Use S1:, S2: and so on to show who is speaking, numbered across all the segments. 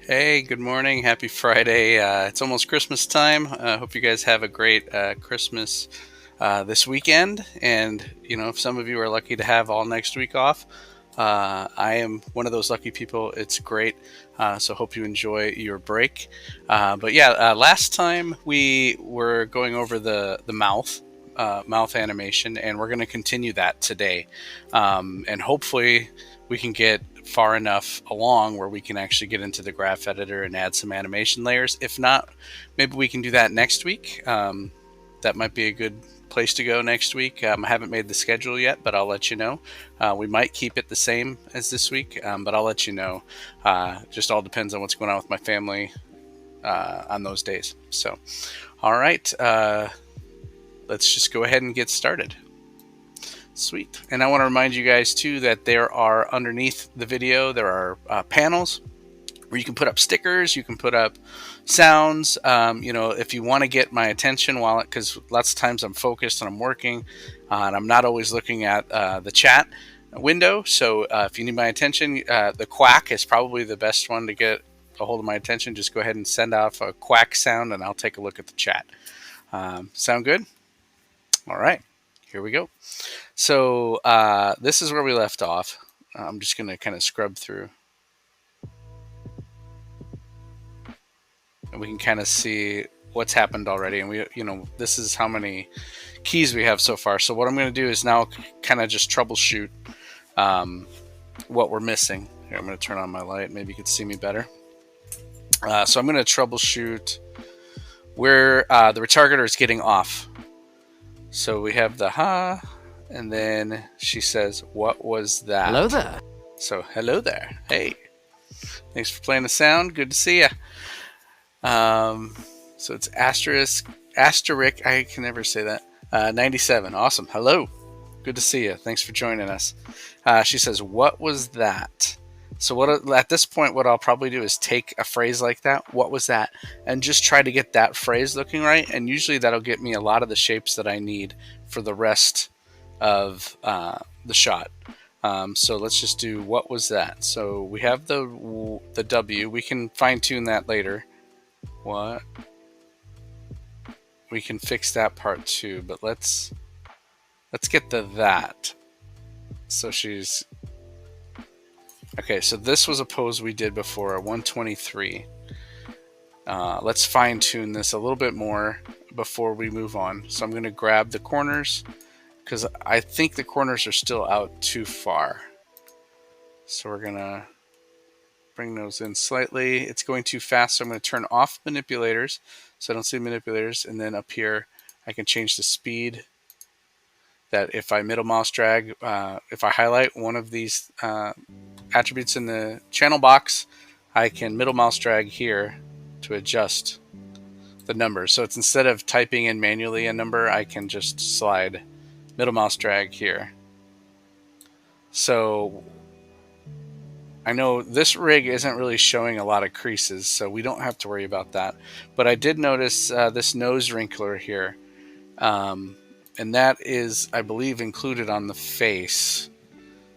S1: Hey, good morning. Happy Friday. It's almost Christmas time. I hope you guys have a great Christmas this weekend. And, if some of you are lucky to have all next week off, I am one of those lucky people. It's great. So hope you enjoy your break. But yeah, last time we were going over the mouth animation, and we're going to continue that today. And hopefully we can get far enough along where we can actually get into the graph editor and add some animation layers. If not, maybe we can do that next week. That might be a good place to go next week. I haven't made the schedule yet, but I'll let you know. We might keep it the same as this week, but I'll let you know. Just all depends on what's going on with my family on those days. So, all right, let's just go ahead and get started. Sweet. And I want to remind you guys too that there are underneath the video, there are panels where you can put up stickers, you can put up sounds. If you want to get my attention because lots of times I'm focused and I'm working and I'm not always looking at the chat window. So if you need my attention, the quack is probably the best one to get a hold of my attention. Just go ahead and send off a quack sound and I'll take a look at the chat. Sound good? All right, here we go. So this is where we left off. I'm just going to kind of scrub through. And we can kind of see what's happened already. And this is how many keys we have so far. So what I'm going to do is now kind of just troubleshoot what we're missing. Here, I'm going to turn on my light. Maybe you can see me better. So I'm going to troubleshoot where the retargeter is getting off. So we have the ha. And then she says, "What was that?"
S2: Hello there.
S1: So, hello there. Hey. Thanks for playing the sound. Good to see you. So it's asterisk, I can never say that. 97. Awesome. Hello. Good to see you. Thanks for joining us. She says, "What was that?" So at this point, what I'll probably do is take a phrase like that, "What was that?" and just try to get that phrase looking right. And usually that'll get me a lot of the shapes that I need for the rest of the shot. So let's just do "What was that?" So we have the W. We can fine tune that later. What? We can fix that part too, but let's get the that. So she's okay. So this was a pose we did before, a 123. Let's fine tune this a little bit more before we move on. So I'm going to grab the corners because I think the corners are still out too far. So we're going to bring those in slightly. It's going too fast, so I'm going to turn off manipulators so I don't see manipulators. And then up here, I can change the speed. That if I middle mouse drag, if I highlight one of these attributes in the channel box, I can middle mouse drag here to adjust the numbers. So it's instead of typing in manually a number, I can just slide middle mouse drag here. So I know this rig isn't really showing a lot of creases, so we don't have to worry about that. But I did notice this nose wrinkler here. And that is, I believe, included on the face.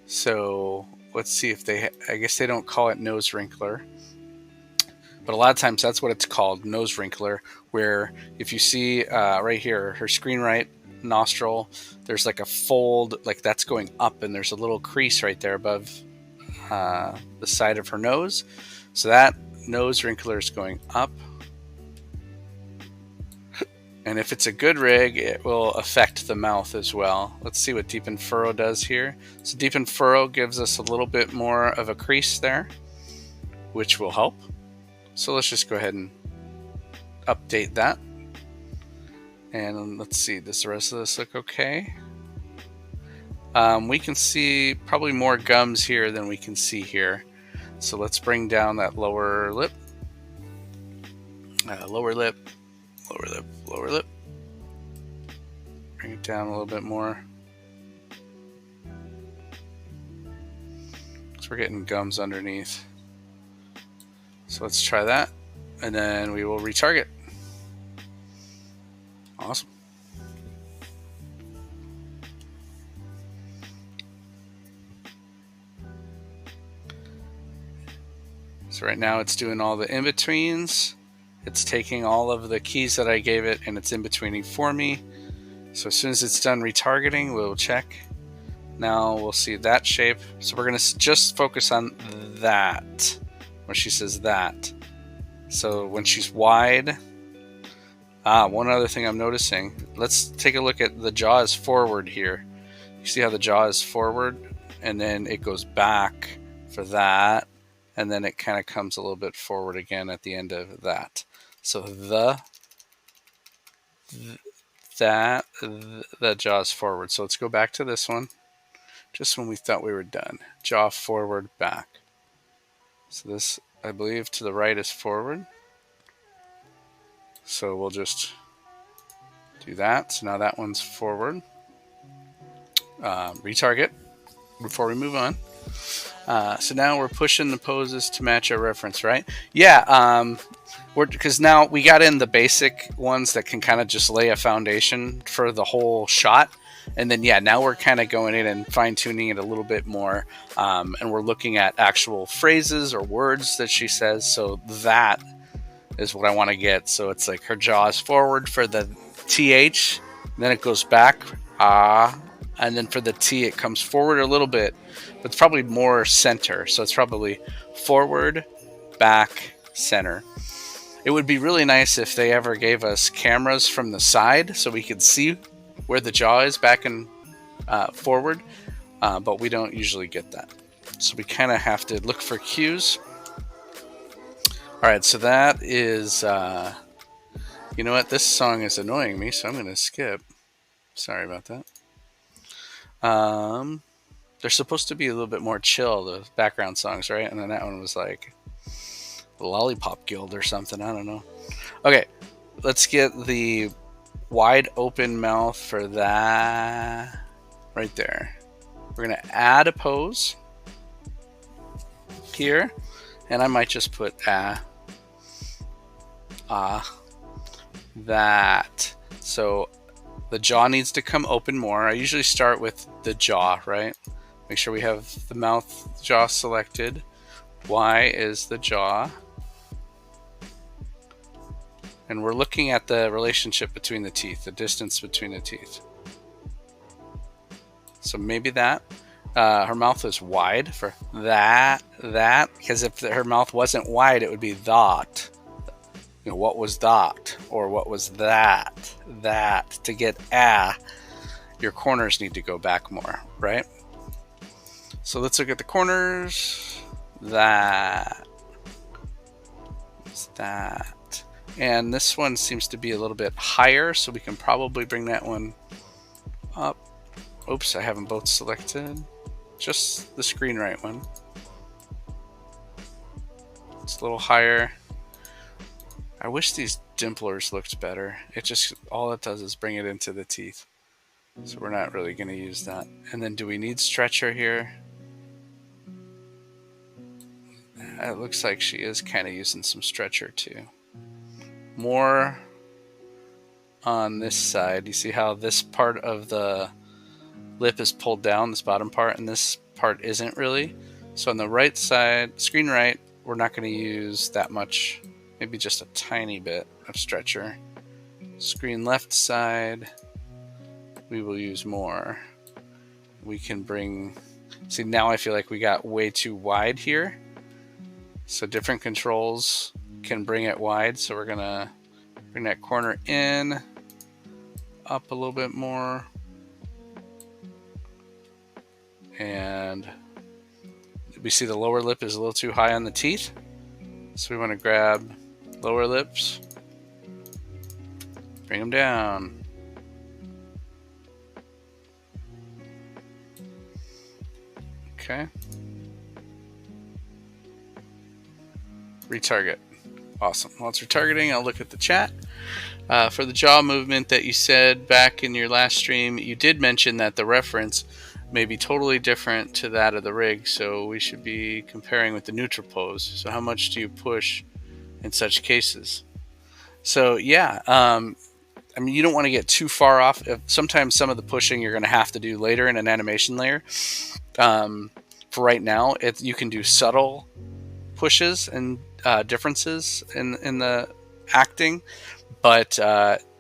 S1: So let's see if I guess they don't call it nose wrinkler. But a lot of times that's what it's called, nose wrinkler, where if you see right here, her screen right nostril, there's like a fold, like that's going up, and there's a little crease right there above the side of her nose. So that nose wrinkler is going up. And if it's a good rig, it will affect the mouth as well. Let's see what Deepen Furrow does here. So Deepen Furrow gives us a little bit more of a crease there, which will help. So let's just go ahead and update that. And let's see, does the rest of this look okay? We can see probably more gums here than we can see here. So let's bring down that lower lip. Lower lip. Lower lip, lower lip. Bring it down a little bit more. So we're getting gums underneath. So let's try that. And then we will retarget. Awesome. So right now it's doing all the in-betweens. It's taking all of the keys that I gave it and it's in-betweening for me. So as soon as it's done retargeting, we'll check. Now we'll see that shape. So we're going to just focus on that, where she says that. So when she's wide, one other thing I'm noticing, let's take a look at the jaw is forward here. You see how the jaw is forward and then it goes back for that. And then it kind of comes a little bit forward again at the end of that. So the jaw is forward. So let's go back to this one. Just when we thought we were done. Jaw forward, back. So this, I believe, to the right is forward. So we'll just do that. So now that one's forward. Retarget before we move on. So now we're pushing the poses to match our reference, right? Yeah, because now we got in the basic ones that can kind of just lay a foundation for the whole shot. And then, yeah, now we're kind of going in and fine-tuning it a little bit more. And we're looking at actual phrases or words that she says. So that is what I want to get. So it's like her jaw is forward for the TH. Then it goes back, and then for the T, it comes forward a little bit, but it's probably more center. So it's probably forward, back, center. It would be really nice if they ever gave us cameras from the side so we could see where the jaw is back and forward, but we don't usually get that. So we kind of have to look for cues. All right, so that is, you know what? This song is annoying me, so I'm going to skip. Sorry about that. They're supposed to be a little bit more chill, the background songs, right? And then that one was like the Lollipop Guild or something. I don't know. Okay, let's get the wide open mouth for that right there. We're going to add a pose here, and I might just put that. So the jaw needs to come open more. I usually start with the jaw, right? Make sure we have the mouth jaw selected. Y is the jaw. And we're looking at the relationship between the teeth, the distance between the teeth. So maybe that. Her mouth is wide for that, because if her mouth wasn't wide, it would be that. You know, what was that? Or what was that? That. To get your corners need to go back more, right? So let's look at the corners. That. What's that? And this one seems to be a little bit higher, so we can probably bring that one up. Oops, I have them both selected. Just the screen right one. It's a little higher. I wish these dimplers looked better. It just, all it does is bring it into the teeth. So we're not really going to use that. And then do we need stretcher here? It looks like she is kind of using some stretcher too. More on this side. You see how this part of the lip is pulled down, this bottom part, and this part isn't really. So on the right side, screen right, we're not going to use that much, maybe just a tiny bit of stretcher. Screen left side, we will use more. We can bring, see now I feel like we got way too wide here. So different controls can bring it wide. So we're going to bring that corner in, up a little bit more. And we see the lower lip is a little too high on the teeth. So we want to grab lower lips, bring them down. Okay. Retarget. Awesome. While it's retargeting, I'll look at the chat. For the jaw movement that you said back in your last stream, you did mention that the reference may be totally different to that of the rig, so we should be comparing with the neutral pose. So how much do you push in such cases? So yeah, I mean, you don't want to get too far off. Sometimes some of the pushing you're going to have to do later in an animation layer. For right now, you can do subtle pushes and differences in the acting, but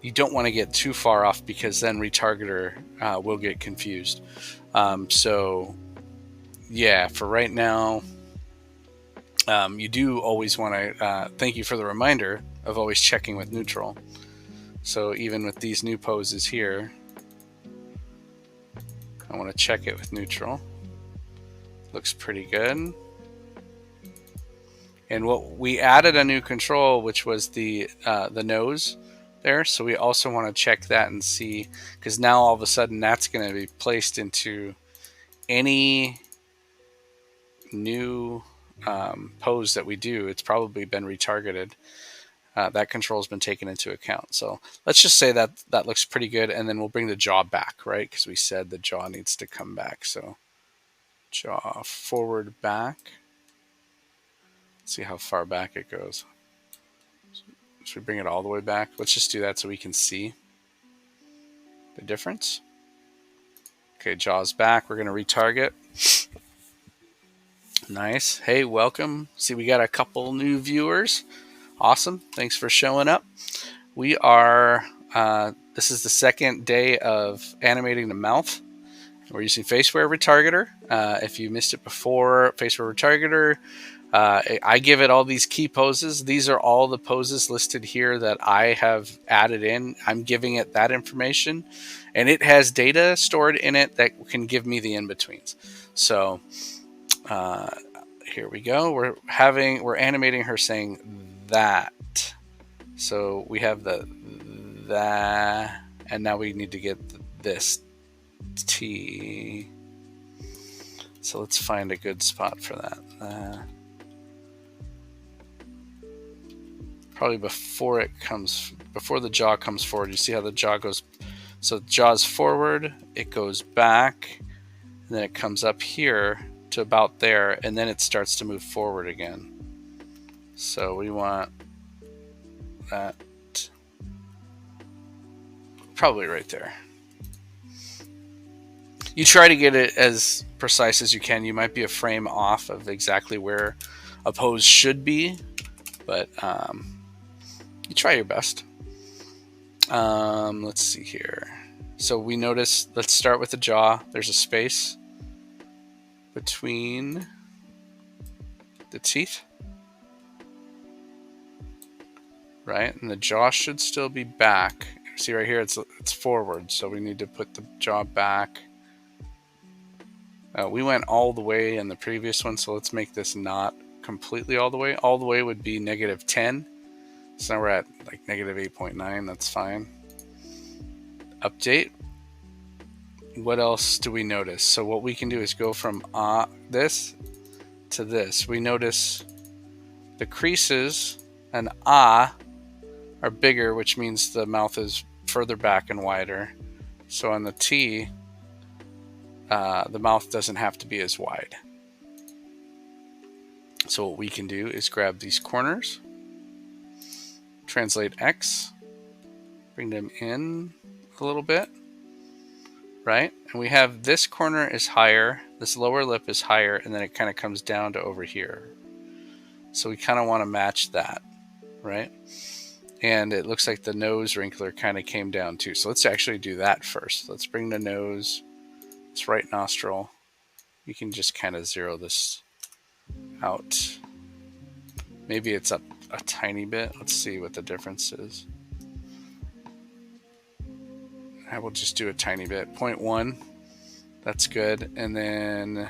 S1: you don't want to get too far off because then retargeter will get confused. So yeah, for right now, you do always want to, thank you for the reminder of always checking with neutral. So even with these new poses here, I want to check it with neutral. Looks pretty good. And what we added a new control, which was the nose there. So we also want to check that and see, because now all of a sudden that's going to be placed into any new pose that we do. It's probably been retargeted. That control has been taken into account. So let's just say that that looks pretty good, and then we'll bring the jaw back, right? Because we said the jaw needs to come back. So jaw forward, back. See how far back it goes. Should we bring it all the way back? Let's just do that so we can see the difference. Okay, jaw's back. We're going to retarget. Nice. Hey, welcome. See, we got a couple new viewers. Awesome. Thanks for showing up. We are, this is the second day of animating the mouth. We're using FaceWare Retargeter. If you missed it before, FaceWare Retargeter, I give it all these key poses. These are all the poses listed here that I have added in. I'm giving it that information, and it has data stored in it that can give me the in-betweens. So here we go. We're animating her saying that. So we have that, and now we need to get this T. So let's find a good spot for that. Probably before the jaw comes forward. You see how the jaw goes? So jaw's forward, it goes back, and then it comes up here to about there, and then it starts to move forward again. So we want that probably right there. You try to get it as precise as you can. You might be a frame off of exactly where a pose should be, but you try your best. Let's see here. So we notice, let's start with the jaw. There's a space between the teeth, right? And the jaw should still be back. See right here, it's forward, so we need to put the jaw back. We went all the way in the previous one, so let's make this not completely all the way. All the way would be -10. So now we're at like -8.9. That's fine. Update. What else do we notice? So what we can do is go from this to this. We notice the creases and are bigger, which means the mouth is further back and wider. So on the T, the mouth doesn't have to be as wide. So what we can do is grab these corners, translate X, bring them in a little bit, right? And we have this corner is higher, this lower lip is higher, and then it kind of comes down to over here. So we kind of want to match that, right? And it looks like the nose wrinkler kind of came down too. So let's actually do that first. Let's bring the nose, this right nostril. You can just kind of zero this out. Maybe it's up a tiny bit. Let's see what the difference is. I will just do a tiny bit. 0.1. That's good. And then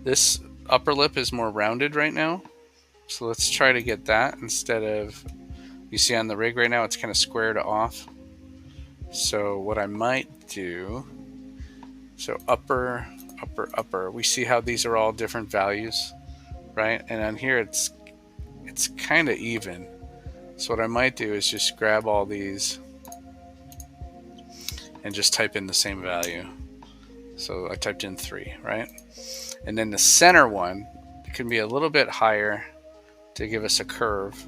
S1: this upper lip is more rounded right now. So let's try to get that instead of, you see on the rig right now, it's kind of squared off. So what I might do, so upper, we see how these are all different values, right? And on here, it's kind of even. So what I might do is just grab all these and just type in the same value. So I typed in 3, right? And then the center one, it can be a little bit higher to give us a curve.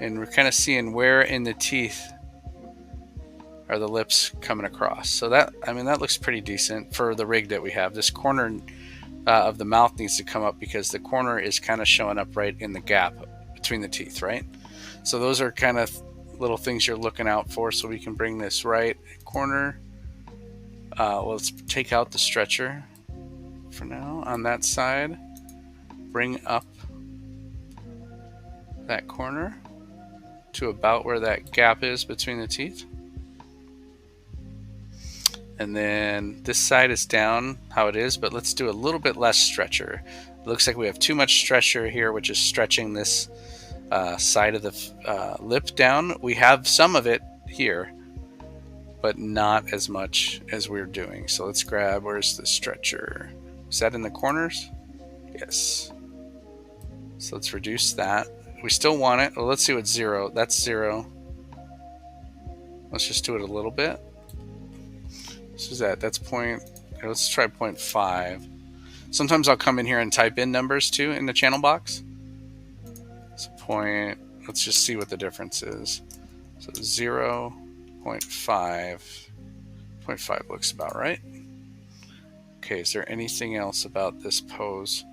S1: And we're kind of seeing where in the teeth are the lips coming across. So that, I mean, that looks pretty decent for the rig that we have. This corner of the mouth needs to come up because the corner is kind of showing up right in the gap between the teeth, right? So those are kind of little things you're looking out for. So we can bring this right corner. Let's take out the stretcher for now on that side. Bring up that corner to about where that gap is between the teeth. And then this side is down how it is, but let's do a little bit less stretcher. It looks like we have too much stretcher here, which is stretching this side of the lip down. We have some of it here, but not as much as we're doing. So let's grab, where's the stretcher? Is that in the corners? Yes. So let's reduce that. We still want it. Well, let's see what's 0. That's 0. Let's just do it a little bit. So is that? That's point. Let's try 0.5. Sometimes I'll come in here and type in numbers too in the channel box. So point. Let's just see what the difference is. So 0, 0.5. 0.5 looks about right. Okay, is there anything else about this pose?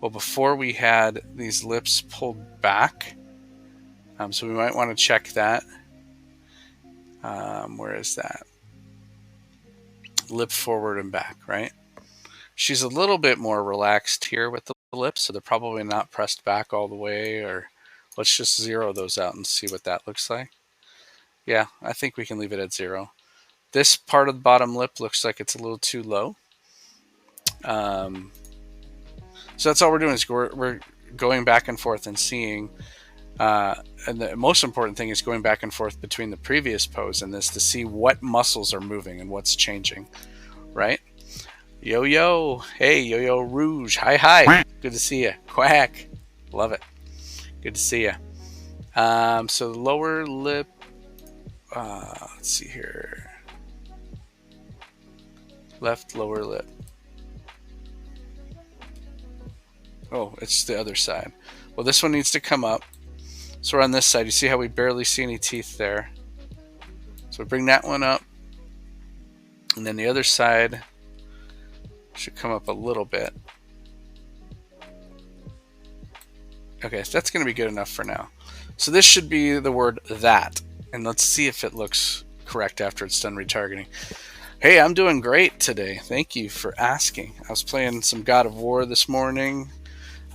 S1: Well, before we had these lips pulled back, so we might want to check that. Where is that? Lip forward and back, right? She's a little bit more relaxed here with the lips, so they're probably not pressed back all the way. Or let's just 0 those out and see what that looks like. Yeah, I think we can leave it at 0. This part of the bottom lip looks like it's a little too low. So that's all we're doing is we're going back and forth and seeing. And the most important thing is going back and forth between the previous pose and this to see what muscles are moving and what's changing, right? Yo-yo. Hey, Yo-Yo Rouge. Hi. Good to see you. Quack. Love it. Good to see you. So the lower lip, let's see here. Left lower lip. Oh, it's the other side. Well, this one needs to come up. So we're on this side. You see how we barely see any teeth there. So we bring that one up. And then the other side should come up a little bit. Okay, so that's going to be good enough for now. So this should be the word that. And let's see if it looks correct after it's done retargeting. Hey, I'm doing great today. Thank you for asking. I was playing some God of War this morning.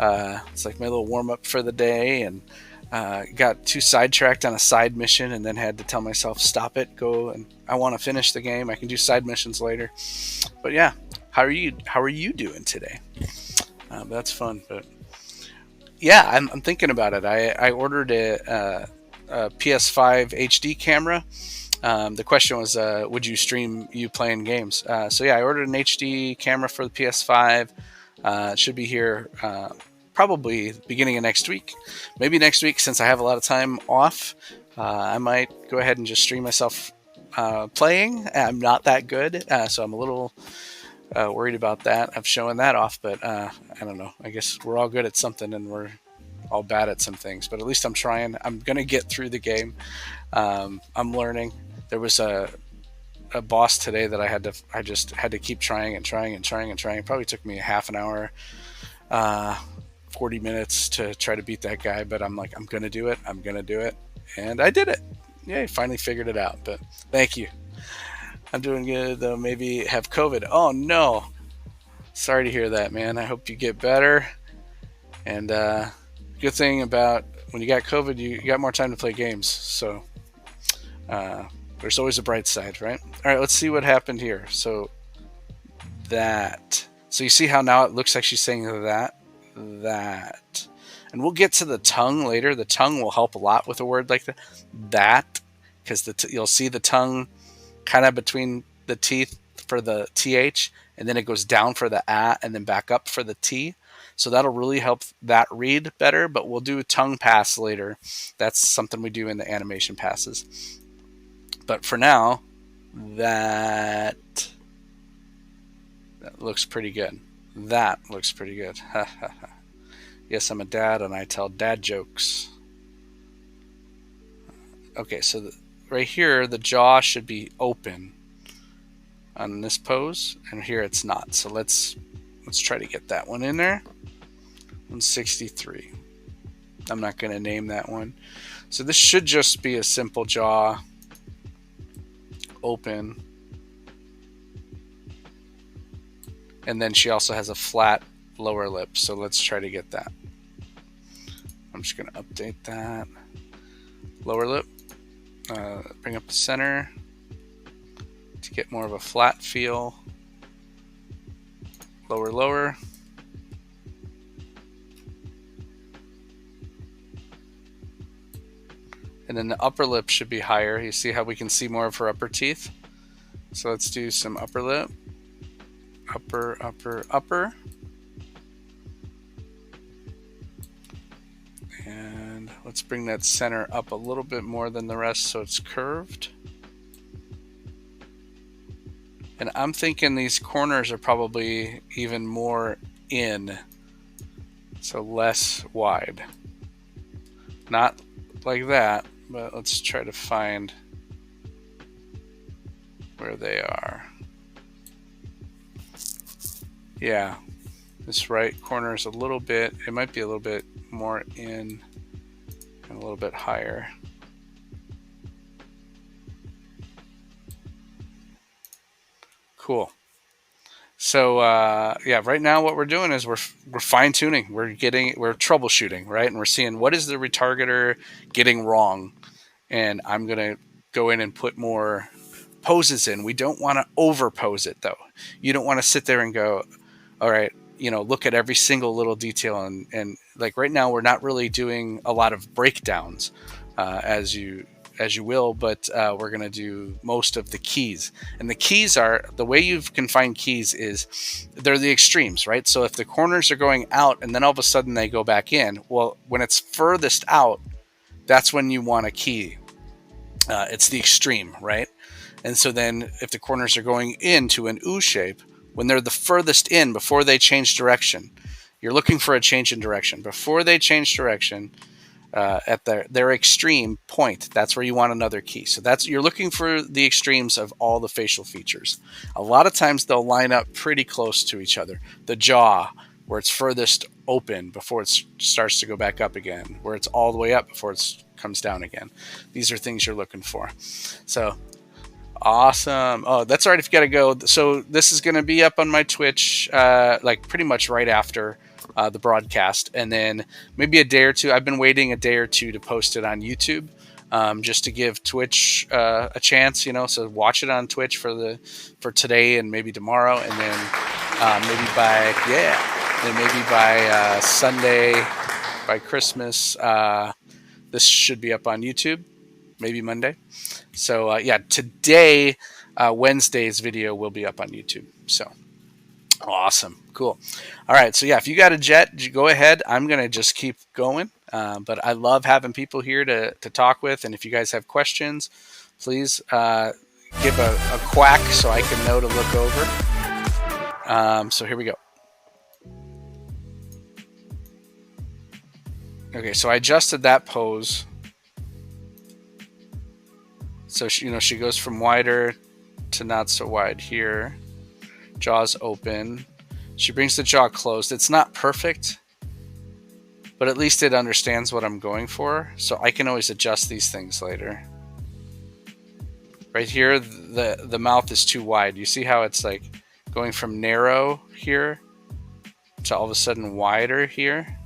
S1: It's like my little warm-up for the day, and got too sidetracked on a side mission and then had to tell myself, stop it, go, and I want to finish the game. I can do side missions later. But yeah, how are you doing today? That's fun. But yeah, I'm thinking about it. I ordered a PS5 HD camera. The question was, would you stream you playing games? So yeah, I ordered an HD camera for the PS5. It should be here probably beginning of next week. Maybe next week, since I have a lot of time off, I might go ahead and just stream myself playing. I'm not that good, so I'm a little worried about that. I'm showing that off, but I don't know. I guess we're all good at something and we're all bad at some things, but at least I'm trying. I'm going to get through the game. I'm learning. There was a boss today that I just had to keep trying and trying and trying and trying. It probably took me a half an hour, 40 minutes to try to beat that guy, but I'm like, I'm going to do it. I'm going to do it. And I did it. Yay, finally figured it out. But thank you. I'm doing good, though. Maybe have COVID. Oh, no. Sorry to hear that, man. I hope you get better. And good thing about when you got COVID, you got more time to play games. So there's always a bright side, right? All right, let's see what happened here. So that. So you see how now it looks like she's saying that. And we'll get to the tongue later. The tongue will help a lot with a word like that, because you'll see the tongue kind of between the teeth for the TH, and then it goes down for the A, and then back up for the T. So that'll really help that read better, but we'll do a tongue pass later. That's something we do in the animation passes. But for now, that looks pretty good. That looks pretty good. Yes, I'm a dad and I tell dad jokes. Okay, so right here, the jaw should be open on this pose, and here it's not. So let's let's try to get that one in there. 163. I'm not going to name that one. So this should just be a simple jaw open. And then she also has a flat lower lip. So let's try to get that. I'm just going to update that. Lower lip. Bring up the center to get more of a flat feel. Lower, lower. And then the upper lip should be higher. You see how we can see more of her upper teeth? So let's do some upper lip. Upper, upper, upper. And let's bring that center up a little bit more than the rest so it's curved. And I'm thinking these corners are probably even more in, so less wide. Not like that, but let's try to find where they are. Yeah, this right corner is a little bit, it might be a little bit more in and a little bit higher. Cool. So yeah, right now what we're doing is we're fine tuning. We're troubleshooting, right? And we're seeing what is the retargeter getting wrong. And I'm gonna go in and put more poses in. We don't want to overpose it though. You don't want to sit there and go, all right, look at every single little detail. And like right now, we're not really doing a lot of breakdowns as you will, but we're going to do most of the keys. And the keys are, the way you can find keys is they're the extremes, right? So if the corners are going out and then all of a sudden they go back in, well, when it's furthest out, that's when you want a key. It's the extreme, right? And so then if the corners are going into an U shape, when they're the furthest in before they change direction, you're looking for a change in direction. Before they change direction, at their extreme point, that's where you want another key. So you're looking for the extremes of all the facial features. A lot of times they'll line up pretty close to each other. The jaw, where it's furthest open before it starts to go back up again, where it's all the way up before it comes down again. These are things you're looking for. So awesome. Oh, that's all right if you got to go. So this is going to be up on my Twitch like pretty much right after the broadcast, and then maybe a day or two. I've been waiting a day or two to post it on YouTube, just to give Twitch a chance, so watch it on Twitch for today and maybe tomorrow, and then maybe by Sunday, by Christmas, this should be up on YouTube, maybe Monday. So yeah, today, Wednesday's video will be up on YouTube. So awesome. Cool. All right. So yeah, if you got a jet, go ahead. I'm going to just keep going. But I love having people here to talk with. And if you guys have questions, please give a quack so I can know to look over. So here we go. Okay. So I adjusted that pose. So she goes from wider to not so wide here. Jaw's open. She brings the jaw closed. It's not perfect, but at least it understands what I'm going for. So I can always adjust these things later. Right here, the mouth is too wide. You see how it's like going from narrow here to all of a sudden wider here?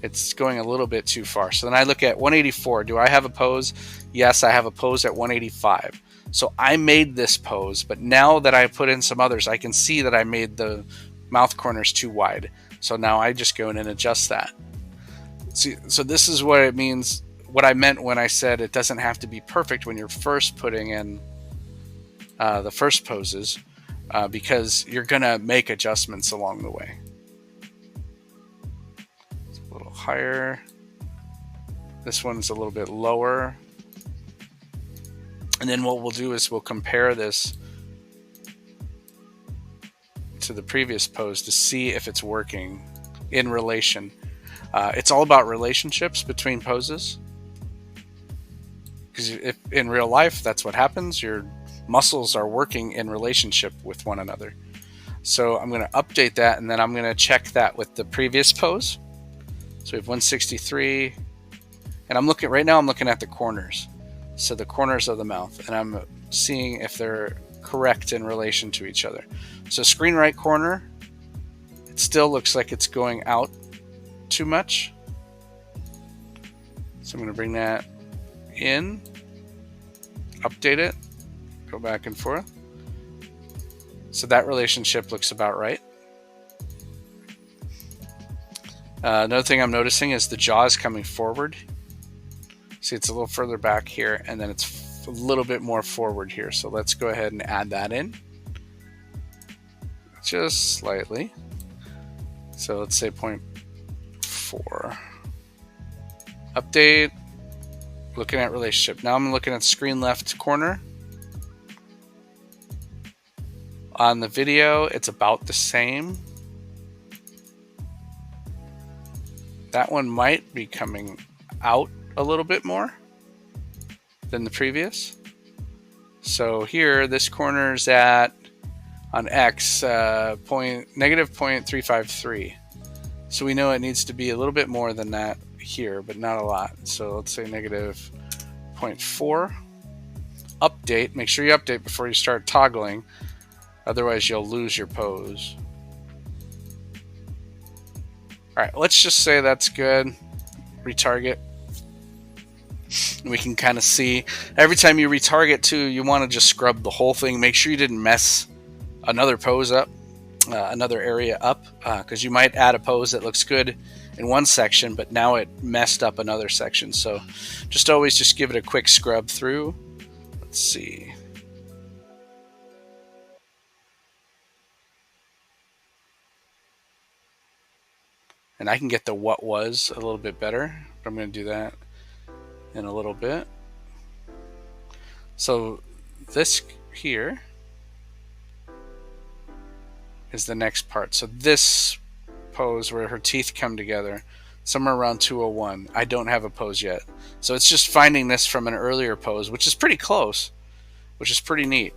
S1: It's going a little bit too far. So then I look at 184. Do I have a pose? Yes, I have a pose at 185. So I made this pose, but now that I put in some others, I can see that I made the mouth corners too wide. So now I just go in and adjust that. See, so this is what it means, what I meant when I said it doesn't have to be perfect when you're first putting in the first poses, because you're going to make adjustments along the way. It's a little higher. This one's a little bit lower. And then what we'll do is we'll compare this to the previous pose to see if it's working in relation. It's all about relationships between poses. Because if in real life, that's what happens. Your muscles are working in relationship with one another. So I'm going to update that, and then I'm going to check that with the previous pose. So we have 163, and I'm looking at the corners. So the corners of the mouth, and I'm seeing if they're correct in relation to each other. So screen right corner, it still looks like it's going out too much. So I'm going to bring that in, update it, go back and forth. So that relationship looks about right. Another thing I'm noticing is the jaw is coming forward. See, it's a little further back here, and then it's a little bit more forward here. So let's go ahead and add that in. Just slightly. So let's say 0.4. Update. Looking at relationship. Now I'm looking at screen left corner. On the video, it's about the same. That one might be coming out a little bit more than the previous. So here, this corner's at, on X, negative 0.353. So we know it needs to be a little bit more than that here, but not a lot. So let's say negative 0.4. Update. Make sure you update before you start toggling. Otherwise, you'll lose your pose. All right, let's just say that's good. Retarget. We can kind of see every time you retarget too, you want to just scrub the whole thing. Make sure you didn't mess another pose up, another area up, because you might add a pose that looks good in one section, but now it messed up another section. So just always just give it a quick scrub through. Let's see. And I can get the what was a little bit better, but I'm going to do that in a little bit. So this here is the next part. So this pose where her teeth come together, somewhere around 201. I don't have a pose yet. So it's just finding this from an earlier pose, which is pretty close, which is pretty neat,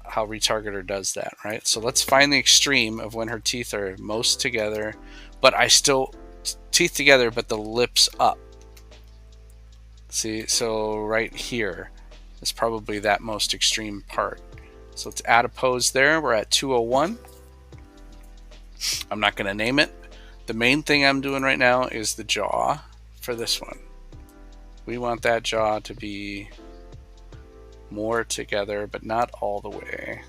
S1: how Retargeter does that, right? So let's find the extreme of when her teeth are most together, but I still, teeth together, but the lips up. See, so right here is probably that most extreme part. So let's add a pose there. We're at 201. I'm not going to name it. The main thing I'm doing right now is the jaw for this one. We want that jaw to be more together, but not all the way.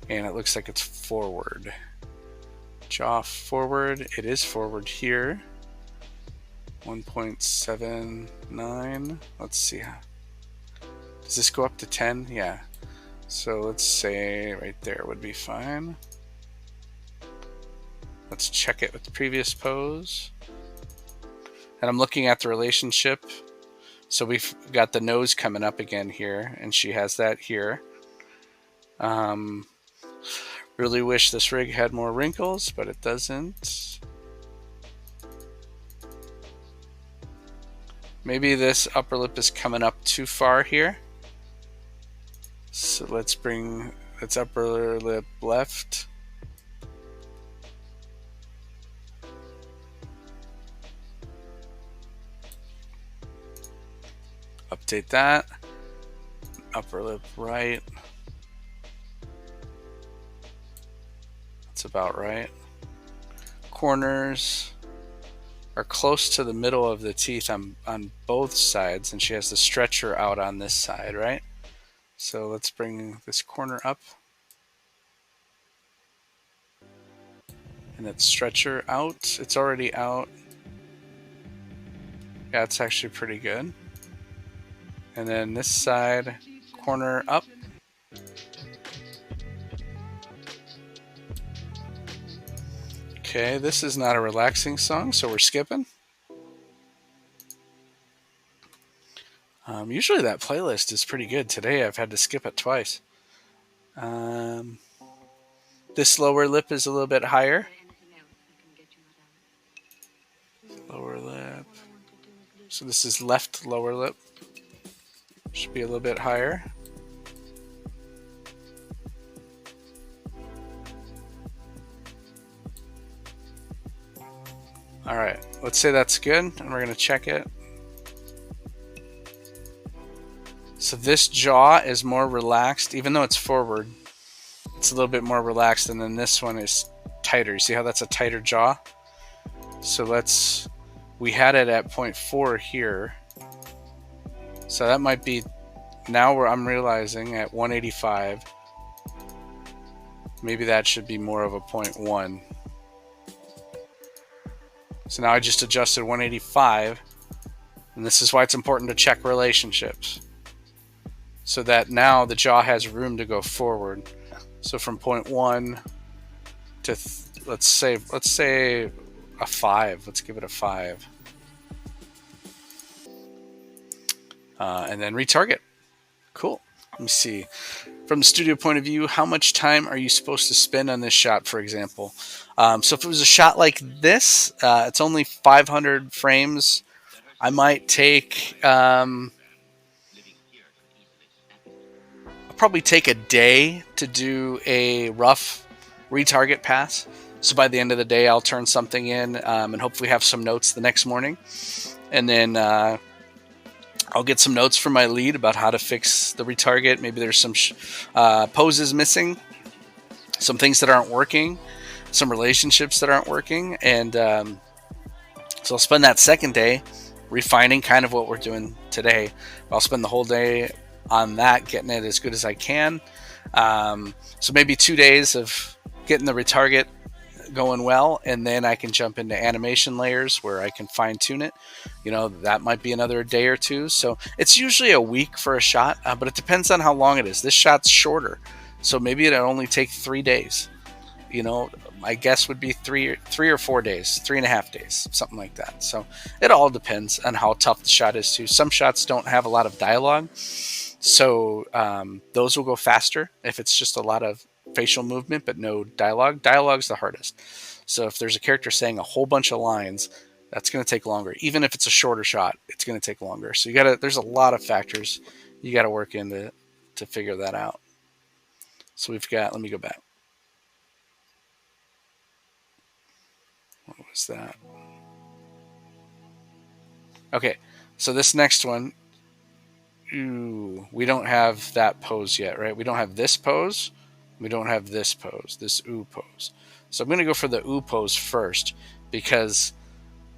S1: And it looks like it's forward. Jaw forward. It is forward here. 1.79. Let's see. Does this go up to 10? Yeah. So let's say right there would be fine. Let's check it with the previous pose. And I'm looking at the relationship. So we've got the nose coming up again here, and she has that here. Really wish this rig had more wrinkles, but it doesn't. Maybe this upper lip is coming up too far here. So let's bring its upper lip left. Update that. Upper lip right. That's about right. Corners are close to the middle of the teeth on both sides, and she has the stretcher out on this side, right? So let's bring this corner up. And that stretcher out. It's already out. Yeah, it's actually pretty good. And then this side, corner up. Okay, this is not a relaxing song, so we're skipping. Usually that playlist is pretty good. Today I've had to skip it twice. This lower lip is a little bit higher. Lower lip. So this is left lower lip. Should be a little bit higher. All right, let's say that's good, and we're going to check it. So this jaw is more relaxed, even though it's forward. It's a little bit more relaxed, and then this one is tighter. You see how that's a tighter jaw? So we had it at 0.4 here. So that might be, now where I'm realizing at 185, maybe that should be more of a 0.1. So now I just adjusted 185, and this is why it's important to check relationships, so that now the jaw has room to go forward. So from 0.1 to let's say a 5. Let's give it a 5, and then retarget. Cool. Let me see. From the studio point of view, how much time are you supposed to spend on this shot, for example? So if it was a shot like this, it's only 500 frames. I might take probably take a day to do a rough retarget pass. So by the end of the day, I'll turn something in and hopefully have some notes the next morning. And then I'll get some notes from my lead about how to fix the retarget. Maybe there's some poses missing, some things that aren't working, some relationships that aren't working. And so I'll spend that second day refining kind of what we're doing today. I'll spend the whole day on that, getting it as good as I can. So maybe 2 days of getting the retarget going well, and then I can jump into animation layers where I can fine tune it. That might be another day or two. So it's usually a week for a shot, but it depends on how long it is. This shot's shorter, so maybe it'll only take 3 days. My guess would be three or 4 days, 3.5 days, something like that. So it all depends on how tough the shot is too. Some shots don't have a lot of dialogue, so those will go faster if it's just a lot of facial movement but no dialogue. Dialogue's the hardest. So if there's a character saying a whole bunch of lines, that's going to take longer. Even if it's a shorter shot, it's going to take longer. So there's a lot of factors you got to work in to figure that out. So let me go back. What was that? Okay, so this next one, we don't have that pose yet, right? We don't have this pose. We don't have this pose, this ooh pose. So I'm going to go for the ooh pose first, because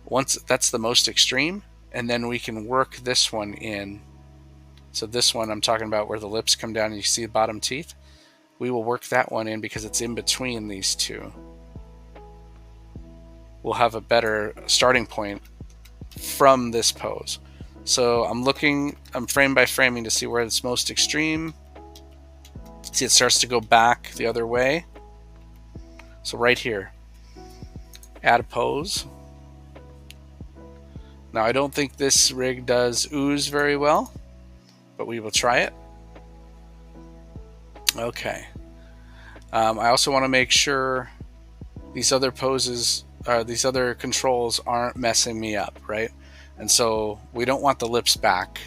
S1: once that's the most extreme, and then we can work this one in. So this one I'm talking about where the lips come down and you see the bottom teeth. We will work that one in because it's in between these two. We'll have a better starting point from this pose. So I'm frame by framing to see where it's most extreme. See, it starts to go back the other way. So right here, add a pose. Now I don't think this rig does ooze very well, but we will try it. Okay. I also want to make sure these other poses, these other controls aren't messing me up, right? And so we don't want the lips back.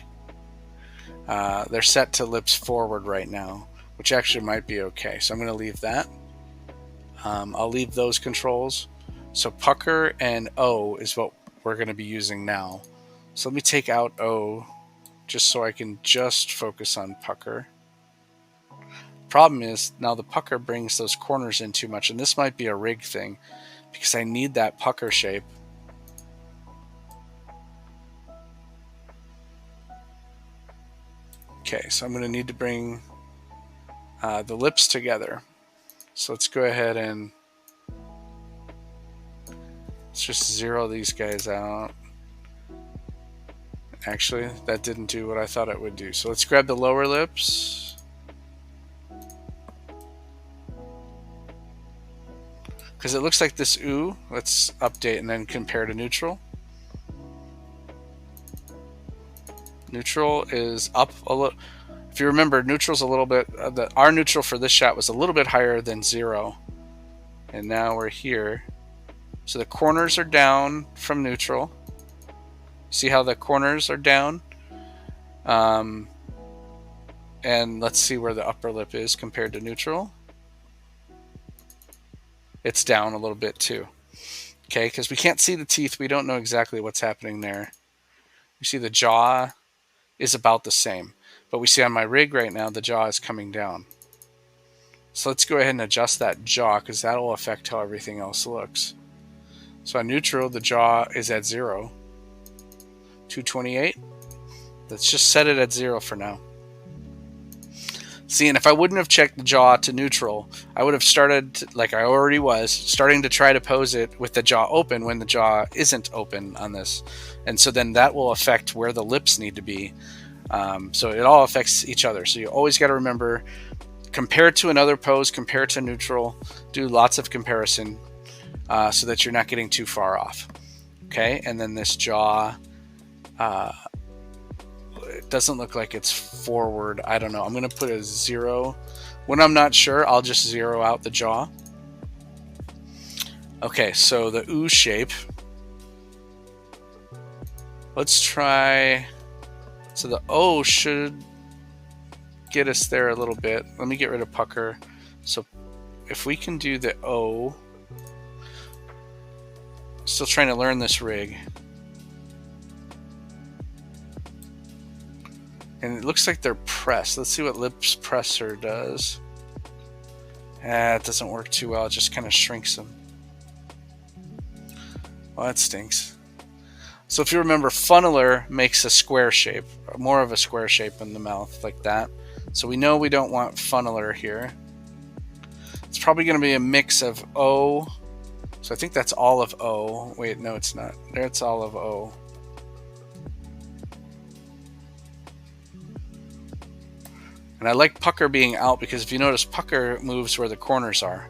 S1: They're set to lips forward right now, which actually might be okay. So I'm going to leave that. I'll leave those controls. So pucker and O is what we're going to be using now. So let me take out O just so I can just focus on pucker. Problem is now the pucker brings those corners in too much, and this might be a rig thing because I need that pucker shape. Okay, so I'm going to need to bring the lips together. So let's go ahead and let's just zero these guys out. Actually, that didn't do what I thought it would do. So let's grab the lower lips. Because it looks like this ooh. Let's update and then compare to neutral. Neutral is up a little. If you remember, neutral's a little bit. Our neutral for this shot was a little bit higher than 0, and now we're here. So the corners are down from neutral. See how the corners are down? And let's see where the upper lip is compared to neutral. It's down a little bit too. Okay, because we can't see the teeth. We don't know exactly what's happening there. You see the jaw is about the same. But we see on my rig right now, the jaw is coming down. So let's go ahead and adjust that jaw because that will affect how everything else looks. So on neutral, the jaw is at 0. 228. Let's just set it at 0 for now. See, and if I wouldn't have checked the jaw to neutral, I would have started, like I already was, starting to try to pose it with the jaw open when the jaw isn't open on this. And so then that will affect where the lips need to be. So it all affects each other. So you always got to remember, compare it to another pose, compare it to neutral, do lots of comparison so that you're not getting too far off. Okay, and then this jaw, it doesn't look like it's forward. I don't know. I'm going to put a 0. When I'm not sure, I'll just 0 out the jaw. Okay, so the ooh shape. Let's try. So the O should get us there a little bit. Let me get rid of pucker. So if we can do the O, still trying to learn this rig. And it looks like they're pressed. Let's see what lips presser does. It doesn't work too well. It just kind of shrinks them. Well, that stinks. So if you remember, funneler makes a square shape, more of a square shape in the mouth, like that. So we know we don't want funneler here. It's probably going to be a mix of O. So I think that's all of O. Wait, no, it's not. There, it's all of O. And I like pucker being out because if you notice, pucker moves where the corners are.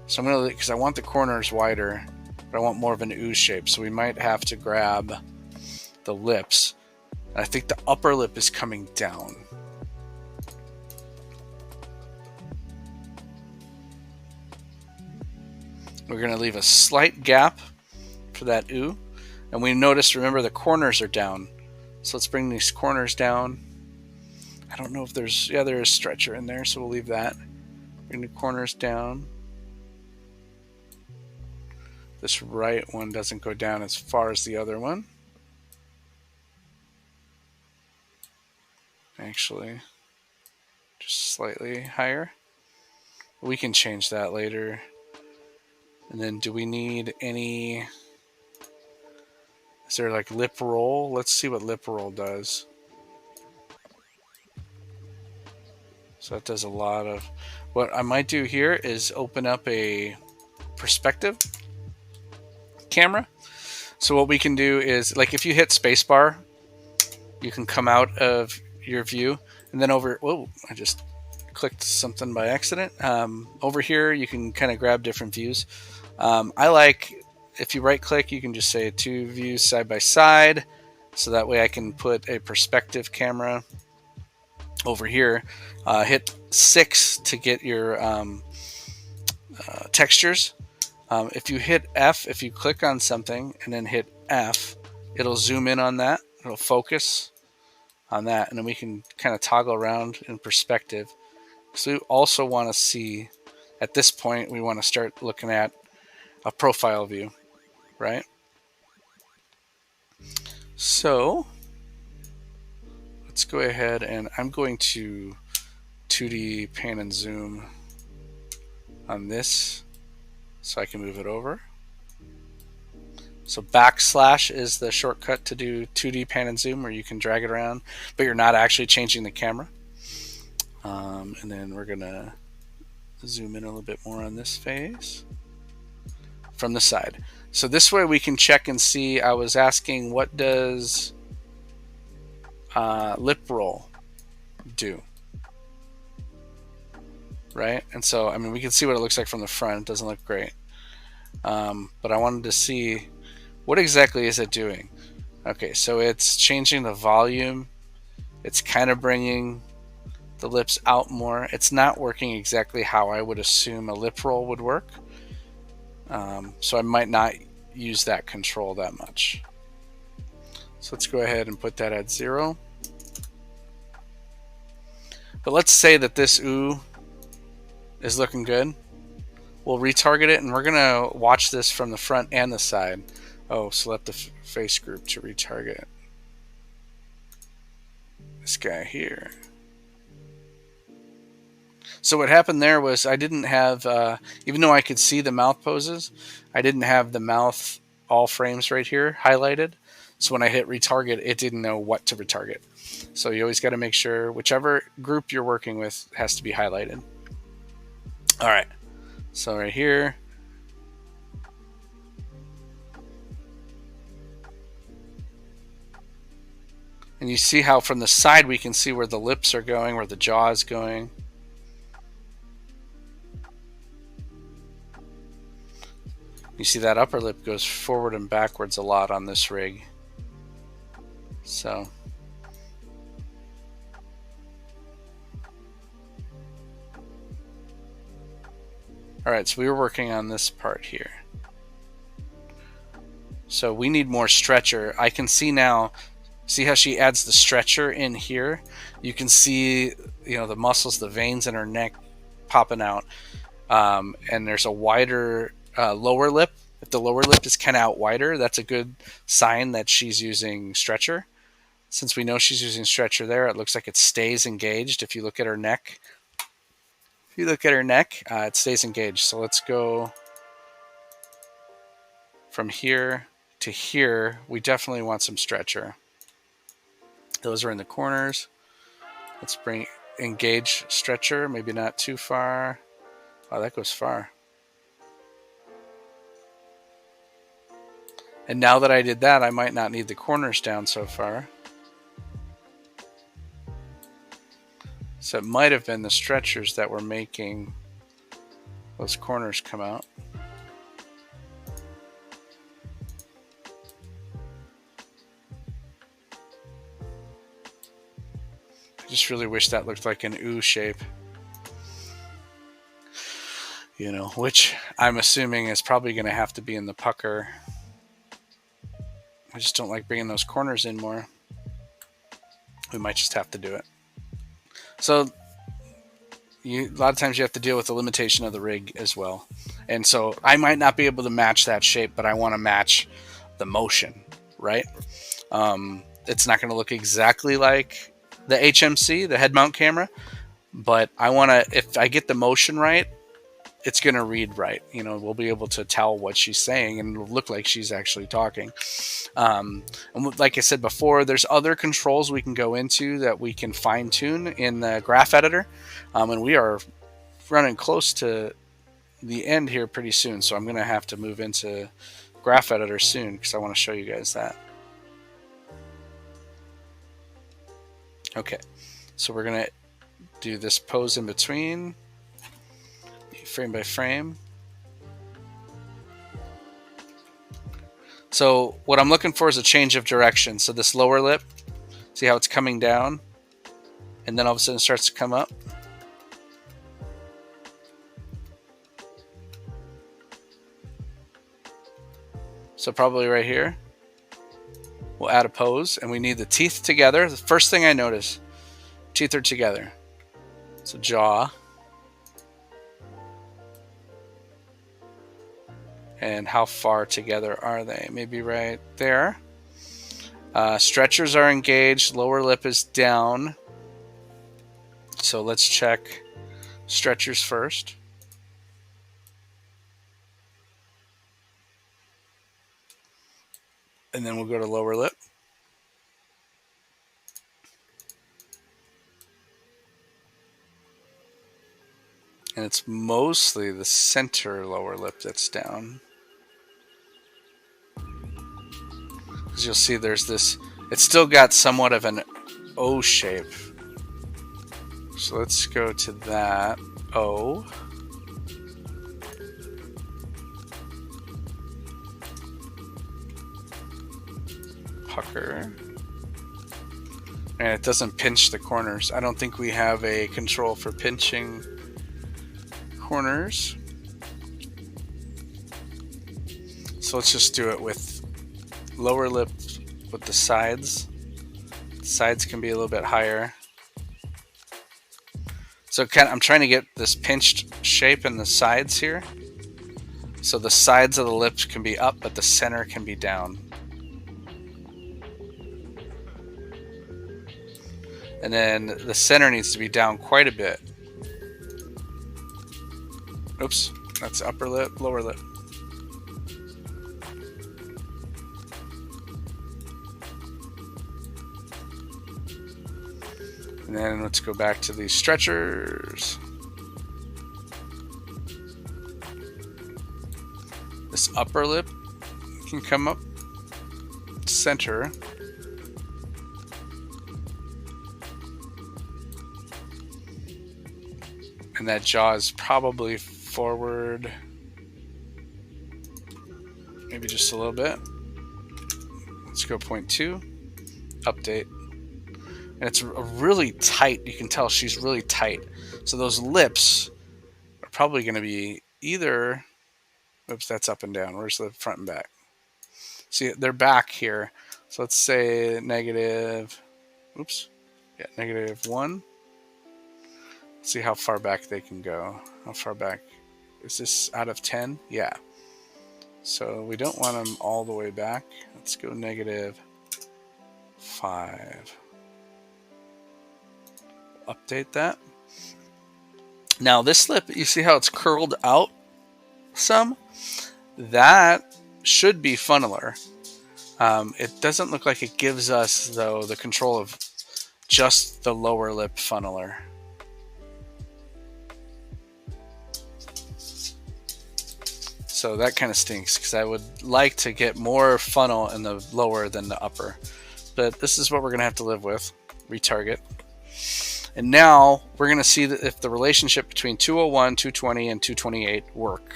S1: So I'm going to, because I want the corners wider, but I want more of an ooze shape. So we might have to grab the lips. And I think the upper lip is coming down. We're going to leave a slight gap for that ooh. And we notice, remember, the corners are down. So let's bring these corners down. I don't know if there's, yeah, there is stretcher in there, so we'll leave that. Bring the corners down. This right one doesn't go down as far as the other one. Actually, just slightly higher. We can change that later. And then do we need any, is there like lip roll? Let's see what lip roll does. So that does a lot of, what I might do here is open up a perspective camera. So what we can do is, like, if you hit spacebar, you can come out of your view, and then over, whoa, I just clicked something by accident. Over here, you can kind of grab different views. I like, if you right click, you can just say 2 views side by side. So that way I can put a perspective camera over here. Hit 6 to get your textures. If you hit F, if you click on something and then hit F, it'll zoom in on that. It'll focus on that. And then we can kind of toggle around in perspective. So we also want to see, at this point, we want to start looking at a profile view, right? So let's go ahead, and I'm going to 2D pan and zoom on this so I can move it over. So backslash is the shortcut to do 2D pan and zoom, where you can drag it around, but you're not actually changing the camera. And then we're gonna zoom in a little bit more on this face from the side. So this way we can check and see. I was asking, what does lip roll do? Right? And so, I mean, we can see what it looks like from the front. It doesn't look great. But I wanted to see, what exactly is it doing? Okay, so it's changing the volume. It's kind of bringing the lips out more. It's not working exactly how I would assume a lip roll would work. So I might not use that control that much. So let's go ahead and put that at 0. But let's say that this ooh is looking good. we'll retarget it, and we're gonna watch this from the front and the side. Oh, select the face group to retarget this guy here. So what happened there was I didn't have, even though I could see the mouth poses, I didn't have the mouth all frames right here highlighted. So when I hit retarget, it didn't know what to retarget. So you always got to make sure whichever group you're working with has to be highlighted. All right, so right here. And you see how from the side we can see where the lips are going, where the jaw is going. You see that upper lip goes forward and backwards a lot on this rig. So all right, so we were working on this part here. So we need more stretcher. I can see now, see how she adds the stretcher in here? You can see, you know, the muscles, the veins in her neck popping out. And there's a wider lower lip. If the lower lip is kind of out wider, that's a good sign that she's using stretcher. Since we know she's using stretcher there, it looks like it stays engaged. If you look at her neck, it stays engaged. So let's go from here to here. We definitely want some stretcher. Those are in the corners. Let's bring engage stretcher, maybe not too far. Oh, that goes far. And now that I did that, I might not need the corners down so far. So it might have been the stretchers that were making those corners come out. I just really wish that looked like an ooh shape. You know, which I'm assuming is probably going to have to be in the pucker. I just don't like bringing those corners in more. We might just have to do it. So a lot of times you have to deal with the limitation of the rig as well. And so I might not be able to match that shape, but I want to match the motion, right? It's not going to look exactly like the HMC, the head mount camera, but I want to, if I get the motion right, it's going to read right. You know, we'll be able to tell what she's saying and it'll look like she's actually talking. And like I said before, there's other controls we can go into that we can fine tune in the graph editor. And we are running close to the end here pretty soon. So I'm going to have to move into graph editor soon because I want to show you guys that. Okay, so we're going to do this pose in between, frame by frame. So what I'm looking for is a change of direction. So this lower lip, see how it's coming down? And then all of a sudden it starts to come up. So probably right here, we'll add a pose and we need the teeth together. The first thing I notice, teeth are together. So jaw. And how far together are they? Maybe right there. Stretchers are engaged. Lower lip is down. So let's check stretchers first. And then we'll go to lower lip. And it's mostly the center lower lip that's down. As you'll see, there's this, it's still got somewhat of an O shape. So let's go to that O. Pucker. And it doesn't pinch the corners. I don't think we have a control for pinching corners. So let's just do it with lower lip with the sides. Sides can be a little bit higher. So I'm trying to get this pinched shape in the sides here. So the sides of the lips can be up, but the center can be down. And then the center needs to be down quite a bit. Oops, that's upper lip, lower lip. And then let's go back to these stretchers. This upper lip can come up center. And that jaw is probably forward, maybe just a little bit. Let's go 0.2, update. And it's really tight. You can tell she's really tight. So those lips are probably going to be either, oops, that's up and down. Where's the front and back? See, they're back here. So let's say negative, oops, yeah, -1. Let's see how far back they can go. How far back? Is this out of 10? Yeah. So we don't want them all the way back. Let's go -5. Update that. Now this lip, you see how it's curled out some? That should be funneler. It doesn't look like it gives us, though, the control of just the lower lip funneler. So that kind of stinks, because I would like to get more funnel in the lower than the upper. But this is what we're going to have to live with. Retarget. And now we're going to see that if the relationship between 201, 220, and 228 work.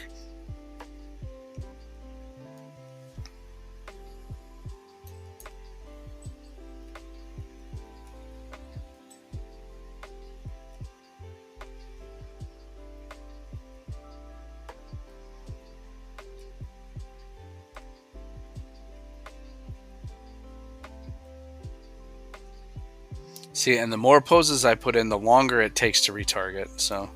S1: See, and the more poses I put in, the longer it takes to retarget. So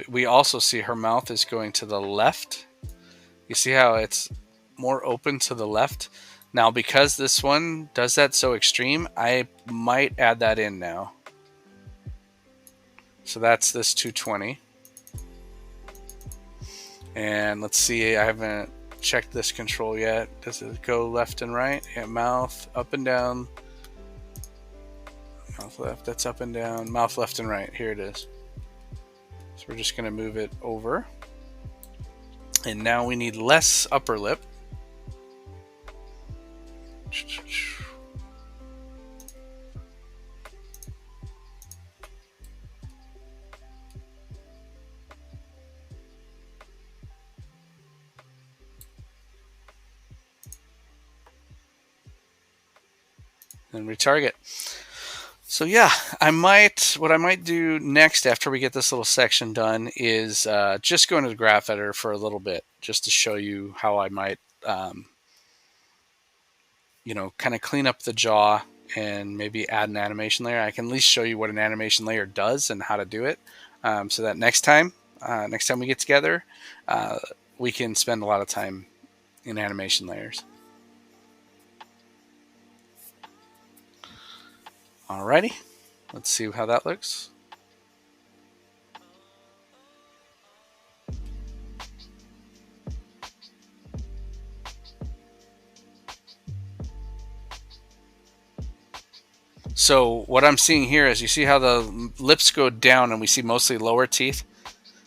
S1: we also see her mouth is going to the left. You see how it's more open to the left? Now, because this one does that so extreme, I might add that in now. So that's this 220. And let's see, I haven't checked this control yet. Does it go left and right? Yeah, mouth up and down. Mouth left, that's up and down. Mouth left and right, here it is. So we're just gonna move it over. And now we need less upper lip. And retarget. So yeah, what I might do next after we get this little section done is just go into the graph editor for a little bit, just to show you how I might, kind of clean up the jaw and maybe add an animation layer. I can at least show you what an animation layer does and how to do it, so that next time we get together, we can spend a lot of time in animation layers. Alrighty, let's see how that looks. So what I'm seeing here is, you see how the lips go down and we see mostly lower teeth,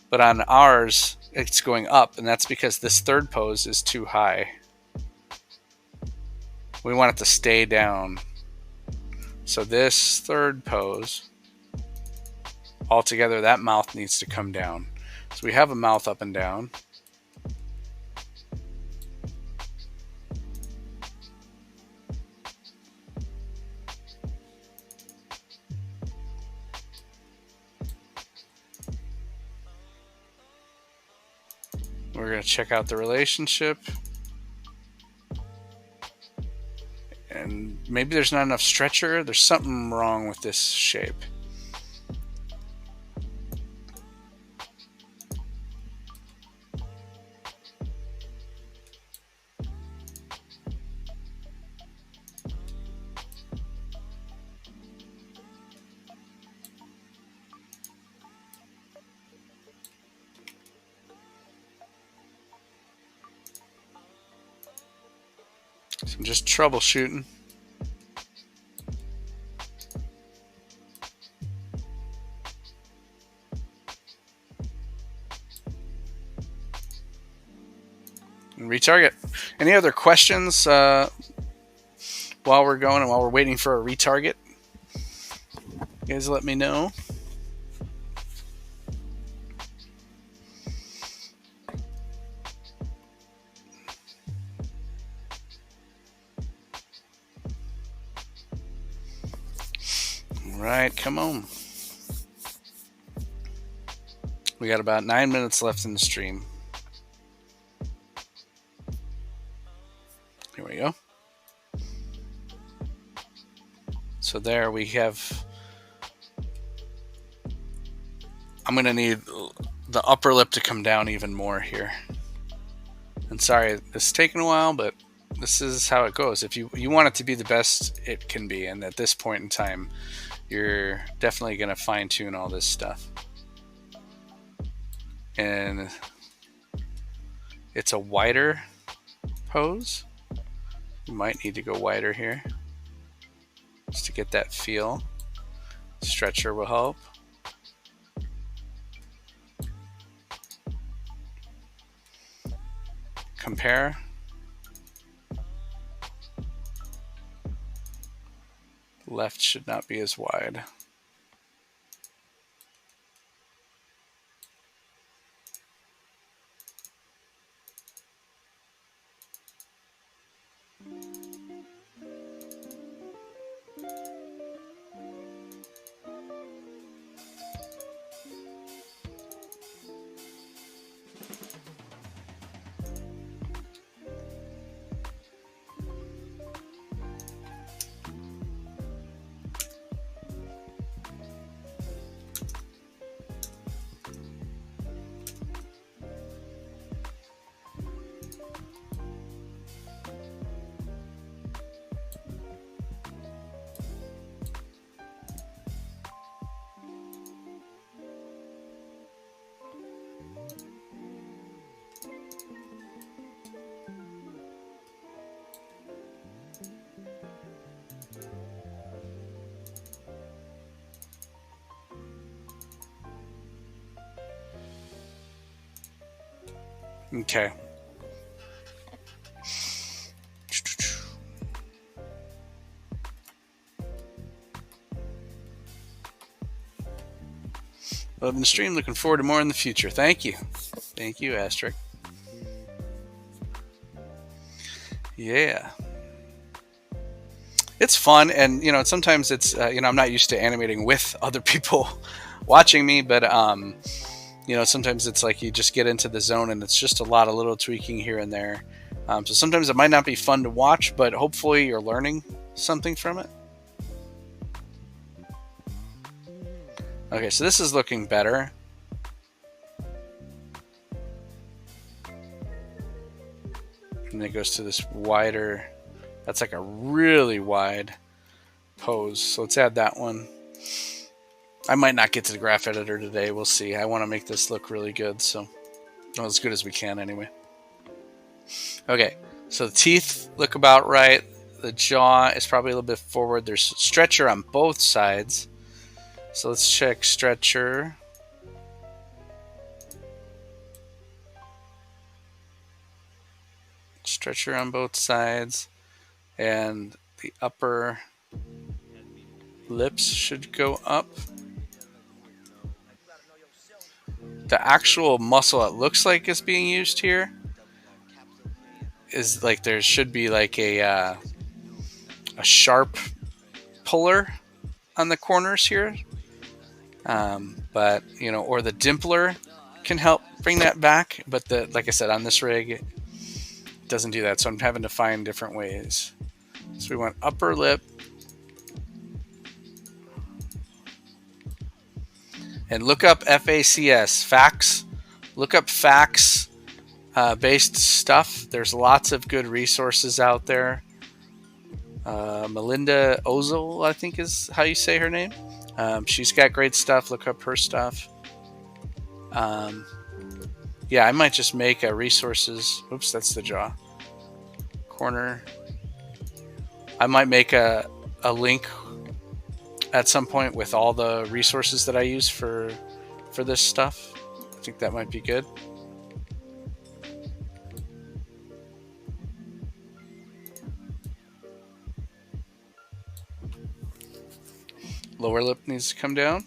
S1: but on ours it's going up, and that's because this third pose is too high. We want it to stay down. So this third pose, altogether, that mouth needs to come down. So we have a mouth up and down. We're going to check out the relationship and maybe there's not enough stretcher. There's something wrong with this shape. So I'm just troubleshooting. And retarget. Any other questions while we're going and while we're waiting for a retarget? You guys let me know. All right, come on. We got about 9 minutes left in the stream. Here we go. So there we have, I'm going to need the upper lip to come down even more here. And sorry, this is taking a while, but this is how it goes. If you want it to be the best it can be, and at this point in time, you're definitely going to fine tune all this stuff. And it's a wider pose. You might need to go wider here just to get that feel. Stretcher will help. Compare. Left should not be as wide. Okay. Loving the stream. Looking forward to more in the future. Thank you. Thank you, Asterisk. Yeah. It's fun, and sometimes it's I'm not used to animating with other people watching me, but sometimes it's like you just get into the zone, and it's just a lot of little tweaking here and there. So sometimes it might not be fun to watch, but hopefully you're learning something from it. Okay, so this is looking better. And it goes to this wider, that's like a really wide pose. So let's add that one. I might not get to the graph editor today. We'll see. I want to make this look really good, so as good as we can anyway. Okay, so the teeth look about right. The jaw is probably a little bit forward. There's stretcher on both sides. So let's check stretcher. Stretcher on both sides. And the upper lips should go up. The actual muscle it looks like is being used here is like there should be like a sharp puller on the corners here. But or the dimpler can help bring that back. But like I said, on this rig, it doesn't do that. So I'm having to find different ways. So we want upper lip. And look up FACS, facts. Look up facts based stuff. There's lots of good resources out there. Melinda Ozel, I think is how you say her name. She's got great stuff. Look up her stuff. Yeah, I might just make a resources. Oops, that's the jaw. Corner. I might make a link at some point with all the resources that I use for this stuff. I think that might be good. Lower lip needs to come down.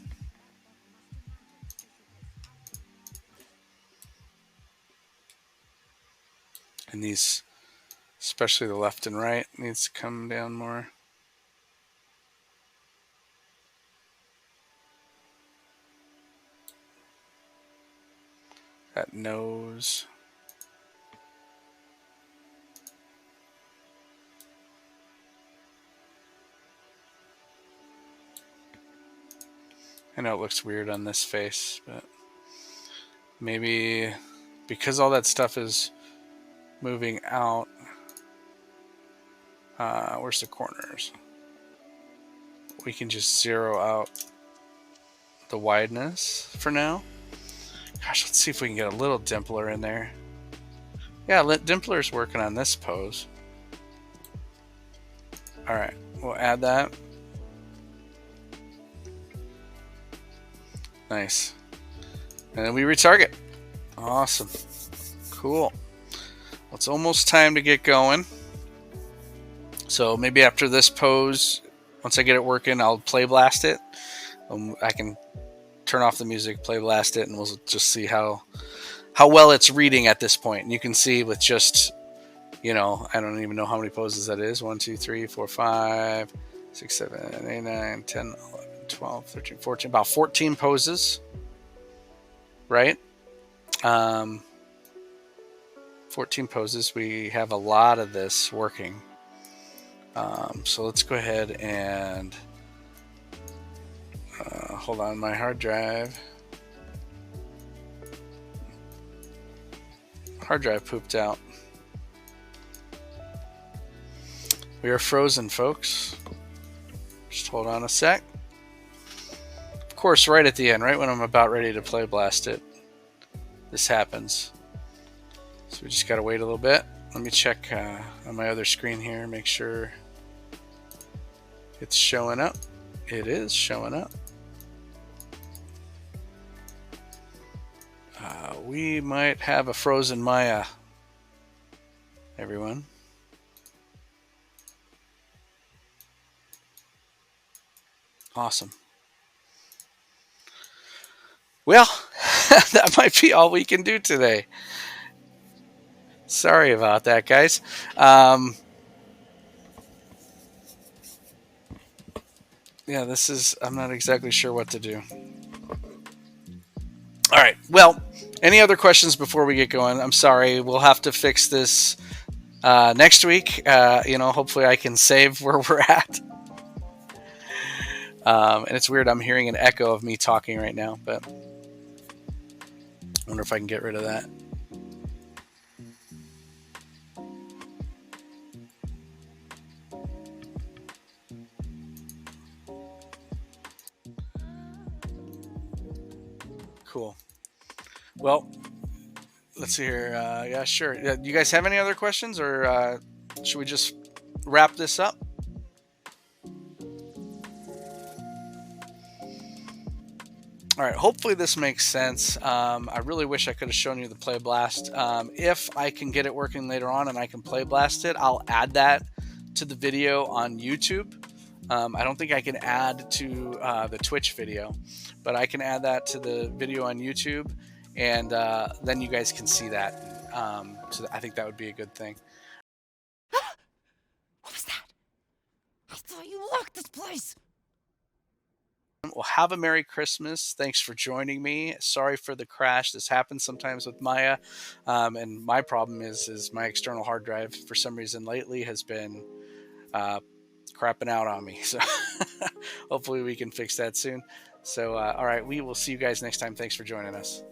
S1: And these, especially the left and right, needs to come down more. That nose. I know it looks weird on this face, but maybe because all that stuff is moving out. Where's the corners? We can just zero out the wideness for now. Gosh, let's see if we can get a little dimpler in there. Yeah, dimpler's working on this pose. All right, we'll add that. Nice. And then we retarget. Awesome. Cool. Well, it's almost time to get going. So maybe after this pose, once I get it working, I'll play blast it. I can turn off the music, play blast it, and we'll just see how well it's reading at this point. And you can see with just, I don't even know how many poses that is. 1, 2, 3, 4, 5, 6, 7, 8, 9, 10, 11, 12, 13, 14, about 14 poses, right? 14 poses. We have a lot of this working. So let's go ahead and hold on my hard drive. Hard drive pooped out. We are frozen, folks. Just hold on a sec. Of course, right at the end, right when I'm about ready to play blast it, this happens. So we just gotta wait a little bit. Let me check on my other screen here, make sure it's showing up. It is showing up. We might have a frozen Maya, everyone. Awesome. Well, that might be all we can do today. Sorry about that, guys. Yeah, I'm not exactly sure what to do. All right. Well, any other questions before we get going? I'm sorry. We'll have to fix this next week. Hopefully I can save where we're at. And it's weird. I'm hearing an echo of me talking right now, but I wonder if I can get rid of that. Cool. Well, let's see here. Yeah, sure. Do you guys have any other questions, or should we just wrap this up? All right, hopefully this makes sense. I really wish I could have shown you the play blast. If I can get it working later on and I can play blast it, I'll add that to the video on YouTube. I don't think I can add to the Twitch video, but I can add that to the video on YouTube, and then you guys can see that. So I think that would be a good thing.
S2: What was that? I thought you locked this place.
S1: Well, have a Merry Christmas. Thanks for joining me. Sorry for the crash. This happens sometimes with Maya. And my problem is my external hard drive, for some reason lately, has been uh, crapping out on me. So hopefully we can fix that soon. So, all right, we will see you guys next time. Thanks for joining us.